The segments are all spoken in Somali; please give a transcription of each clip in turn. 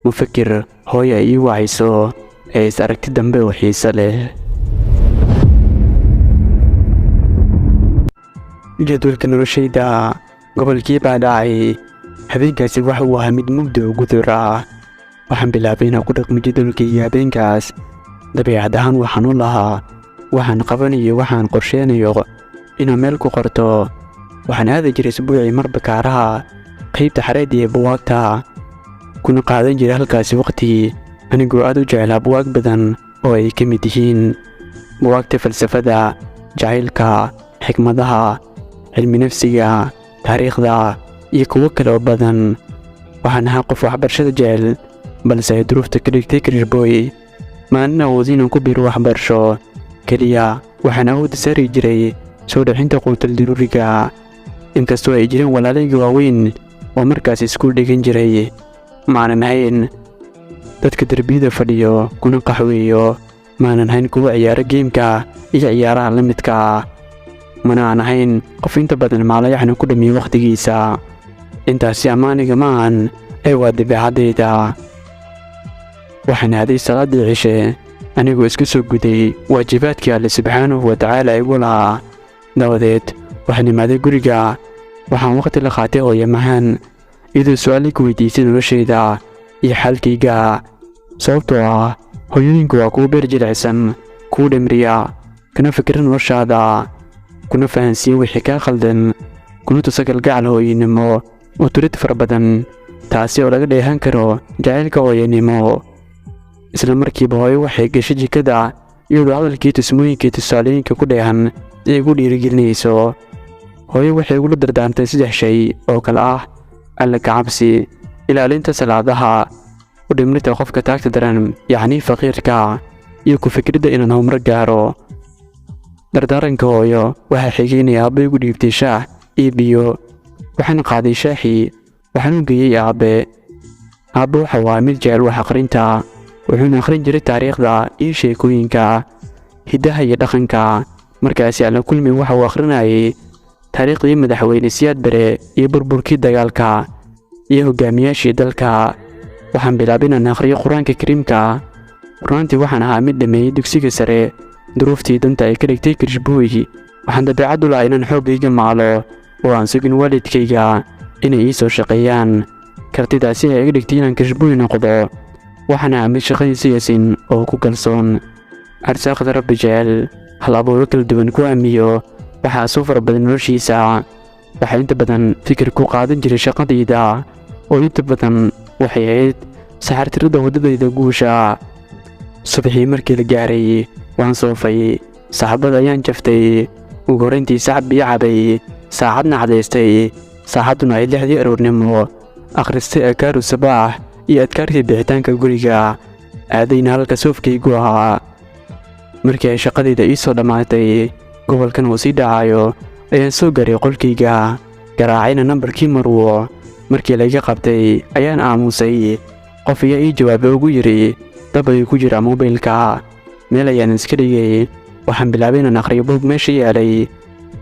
mufakir hooyo ii wacayso ee is aragti dambe oo xiiso leh. jadwalka noloshayda gobolkii baa dhacay. habeenkaasi waxa uu ahaa mid mugdi oo gudur ah. waxaan bilaabay inaan ku dhaqmo jadwalkayga habeenkaas. dabeecad ahaan waxaan u lahaa waxaan qabanayo waxaan qorsheynayo inaan meel ku qorto. waxaan aadi jiray isbuucii mar bakaaraha qaybta xareed iyo buwaagta kuna qaadan jiray halkaasi waqti anigoo aad u jeclaa buwaag badan oo ay ka mid yihiin buwaagta falsafada, jacaylka, xikmadaha, cilmi nafsiga, taariikhda iyo kuwo kale oo badan. waxaan ahaa qof waxbarashada jecel balse ay duruufta ka dhigtay career-boy. maalin awood inaan ku biiro waxbarasho keliya waxaan awoodda saari jiray soo dhexinta quutal daruuriga. inkastoo ay jireen walaalayga waaweyn oo markaas iskuul dhigan jiray, maanan hayn dadka derbiyada fadhiyo kuna qaxweeyo. maanan hayn kuwa ciyaaro geemka iyo ciyaaraha la midka ah. mana aan ahayn qof inta badan maalayaxna ku dhammiya wakhtigiisa. intaasi ammaaniga ma ahan ee waa dabeecaddayda. waxaan aaday salaaddii cishe anigoo iska soo guday waajibaadkii alle subxaanahu wa tacaala igu lahaa. dabadeed waxaan imaaday guriga. waxaan waqti la qaatay hooyo macaan iyadoo su'aal ku weydiisay noloshayda iyo xaalkayga. sababtoo ah hooyooyinku waa kuwo beer jilicsan, kuu dhimriya, kana fikira noloshaada, kuna fahansiiya wixii kaa khaldan, kuna tusa kalgacal hooyanimo oo turid fara badan, taasi oo laga dheehan karo jacaylka hooyanimo. isla markiiba hooyo waxay gashay jikada iyadoo hadalkii tusmooyinkii tusaalooyinka ku dheehan ay igu dhiirigelinayso. hooyo waxay igula dardaartay 3 shay oo kale ah alla ka cabsi, ilaalinta salaadaha, u dhimrita qofka taagta daran yacni faqiirka, iyo ku fikirida inaan horumar gaaro. dardaaranka hooyo waxaa xigeynaya aabbe igu dhiibtay shaah iyo biyo. waxaan qaaday shaahii waxaan u geeyey aabbe. aabbe waxa waa mid jecel wax akhrinta. wuxuuna akhrin jiray taariikhda iyo sheekooyinka, hiddaha iyo dhaqanka. markaasi alla kulmi waxa uu akhrinayay taariikhdii madaxweyne Siyaad Bare iyo burburkii dagaalka iyo hogaamiyaashii dalka. waxaan bilaabay inaan akhriyo qur-aanka kariimka. runtii waxaan ahaa mid dhameeyey dugsiga sare. duruuftii danta ay ka dhigtay career-boy. waxaan dabeecad u lahaa inaan xooggayga maalo oo aan sugin waalidkayga inay ii soo shaqeeyaan. kartidaasi ay iga dhigtay inaan career-boy noqdo. waxaan ahaa mid shaqadiisa yasin oo ku kalsoon. arsaaqda rabbi jecel, hal abuuro kala duwan ku aamiyo. waxaa soo fara badan noloshiisa. waxaa inta badan fikir ku qaadan jiray shaqadayda oo inta badan waxay ahayd saxartirada waddadayda guusha. subaxii markii la gaaray waan soofay. saxaabada ayaan jaftay. ugu horrayntii sacab biyo cabay. saacadna cadaystay. saacadduna ay 6dii aroornimo. akhristay adkaaru sabaax iyo adkaartii bixitaanka guriga. aadayna halka soofkaygu ahaa. markii ay shaqadayda ii soo dhammaatay gobolkan uu sii dhacayo ayaan soo gaaray qolkayga. garaacayna nambarkii marwo. markii layga qabtay ayaan aamusay. qof ayaa ii jawaabay ugu yidhi dab ayuu ku jiraa moobilka. meel ayaan iska dhigay. waxaan bilaabay inaan akhriyo buug meesha yaalay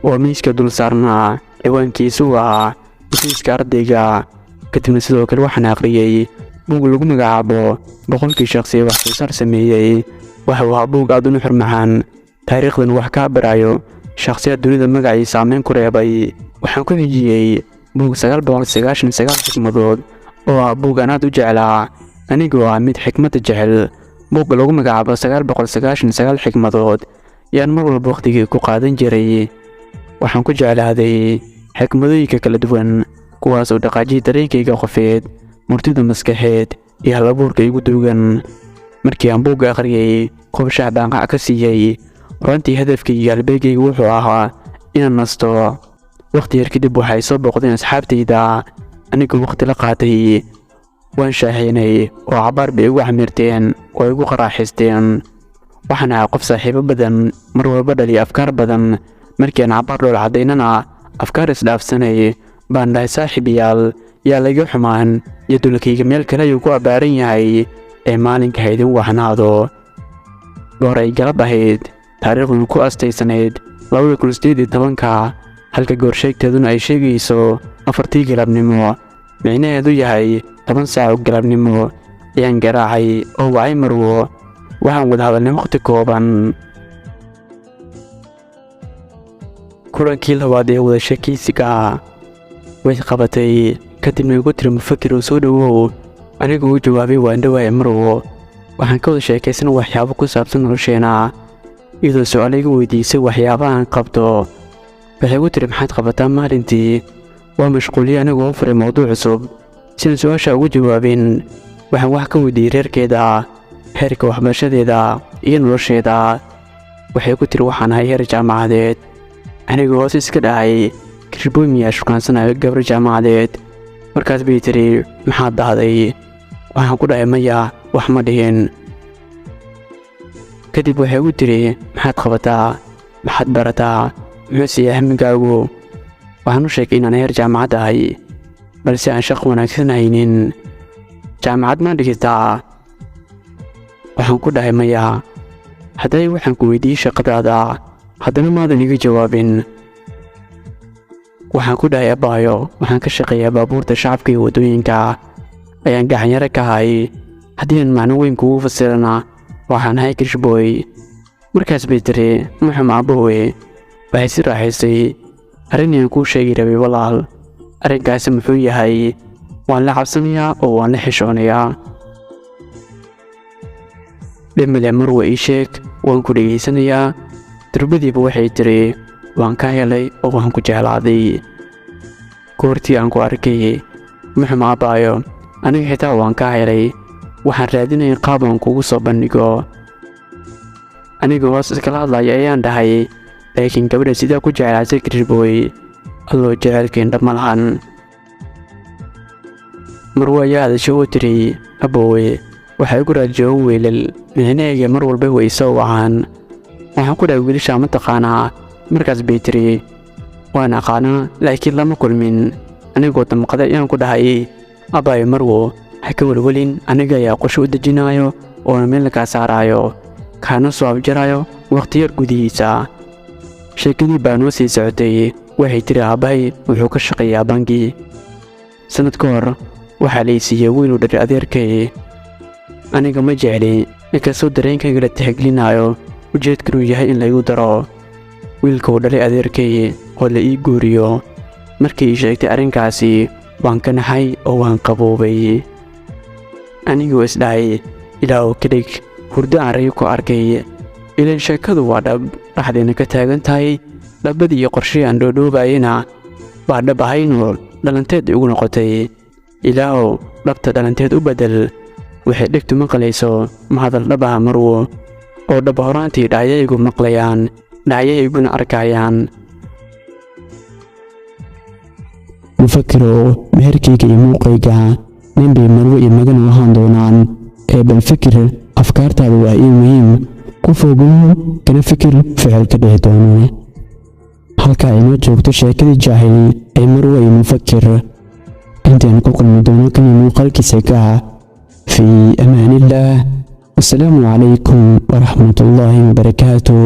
oo miiska dul saarnaa. ciwaankiisu waa busiiska ardayga. kadibna sidoo kale waxaan akhriyey buug lagu magacaabo 100 shakhsi wax soo saar sameeyey. waxa uu ahaa buug aad u nuxur macaan. taariikhdan wax ka barayo shakhsiyaad dunida magacii saameyn ku reebay. waxaan ku xijiyey buug 999 xikmadood oo ah buug aan aad u jeclaa anigoo ah mid xikmadda jecel. buugga lagu magacaabo 999 xikmadood yaan mar walba waqtigii ku qaadan jiray. waxaan ku jeclaaday xikmadooyinka kala duwan kuwaas oo dhaqaajiyay dareenkayga qofeed, murtida maskaxeed iyo hal-abuurka igu duugan. markii aan buugga akhriyey koob shaah baan qac ka siiyey. runtii hadafkayga halbeegayga wuxuu ahaa inaan nasto. waqti yar kadib waxay soo booqdeen asxaabtayda anigoo waqti la qaatay. waan shaahaynay oo cabaar bay igu xamirteen oo igu qaraaxaysteen. waxaan ahaa qof saaxiibo badan, mar walba dhaliya afkaar badan. markii aan cabaar dhool caddaynana afkaar isdhaafsanay baan dhahay saaxiibayaal yaa layga xumaan iyo dulkayga meel kale ayuu ku abbaaran yahay ee maalinka ha idin wahnaado. goor ay galab ahayd taariikhduna ku astaysanayd 2018 halka goorsheegteeduna ay sheegayso 4 galabnimo. micnaheedu yahay 10 saac oo galabnimo ayaan garaacay oo wacay Marwo. Waxaan wada hadalnay waqti kooban. kulankii labaad ee wada sheekaysiga way qabatay, kadibna igu tiri Mufakir oo soo dhawow. Anigu u jawaabay waan dhawahay Marwo. Waxaan ka wada sheekaysanay waxyaabo ku saabsan nolosheena, iyadoo su'aalo iga weydiisay waxyaabaha aan qabto. waxay igu tiri maxaad qabataa maalintii. waa mashquuliyey anigoo furay mowduuc cusub si aan su'aasha ugu jawaabin. waxaan wax ka weydiiyey reerkeeda, heerka waxbarashadeeda iyo nolosheeda. waxay igu tiri waxaan ahay heer jaamacadeed. anigoo hoos iska dhahay Kirshboy miyaa shukaansanayo gabar jaamacadeed. markaas bay tiri maxaad dahday. waxaan ku dhahay maya wax ma dhihin. kadib waxay igu tiri maxaad qabataa, maxaad barataa, muxuu siiyaa hamigaagu. waxaan u sheegay inaan heer jaamacad ahay balse aan shaqo wanaagsan haynin. jaamacad ma dhigataa. waxaan ku dhahay maya. haddana waxaan ku weydiiyey shaqadaada, haddana maadan iga jawaabin. waxaan ku dhahay abaayo waxaan ka shaqeeyaa baabuurta shacabka iyo waddooyinka, ayaan gacanyaro ka hay. haddii aan macno weyn kugu fasirana waxaan ahay Kirshboy. markaas bay tiri muxum aabowe. waxay si raaxaysay arrin aan kuu sheegi rabay walaal. arrinkaasi muxuu yahay. waan la cabsanayaa oo waan la xishoonayaa. dhimile Marwo ii sheeg, waan ku dhegaysanayaa. durbadiiba waxay tiri waan ka helay oo waan ku jeclaaday. goortii aan ku arkay muxum aabaayo, aniga xitaa waan ka helay. waxaan raadinayay qaab aan kugu soo bandhigo. aniga hoos iskala hadlaya ayaan dhahay laakiin gabadha sidaa ku jeclaatay Kirshboy, alloo jecelkeen dhab ma lahan. Marwo ayaa hadashay oo tiri aboowe waxay igu raajoogan weylal, micnahayga mar walba way soo wacaan. waxaan ku dhahay wiilashaa ma taqaanaa. markaas bay tiri waan aqaanaa laakiin lama kulmin. anigoo damqaday ayaan ku dhahay abaayo Marwo ha ka welwelin, aniga ayaa qorshe u dejinayo oona meel kaa saarayo, kaana soo afjarayo waqti yar gudihiisa. sheekadii baa noo sii socotay. waxay tiri aabbahay wuxuu ka shaqeeyaa bangi. sanad ka hor waxaa la i siiyey wiil u dhashay adeerkay. aniga ma jecli, inkastoo dareenkayga la tixgelinayo ujeedkanu yahay in laygu daro. wiilka uu dhalay adeerkay oo la ii guuriyo. markii ii sheegtay arrinkaasi waan ka naxay oo waan qaboobay. anigoo isdhahay ilaahow ka dhig hurdo aan rayo ku arkay. ilaan sheekadu waa dhab dhaxdeena ka taagan tahay. dhabadii iyo qorshihii aan dhoodhoobayena baa dhab ahaynoo dhalanteed igu noqotay. ilaahow dhabta dhalanteed u beddel. waxay dhegtu maqlayso ma hadal dhab ah Marwo, oo dhab horaantii dhacyaygu maqlayaan, dhacyayguna arkayaan. Mufakirow meherkayga iyo muuqayga nin bay Marwo iyo Magan u ahaan doonaan. bal fikir afkaartaada waa ii muhiim. ku fogow kana fikir ficilka dhihi doono. halka inoo joogto sheekadii jaahil ee Marwo iyo Mufakir. intaan ku kulmi doono kan muuqaalkiisa ka في أمان الله. والسلام عليكم ورحمة الله وبركاته.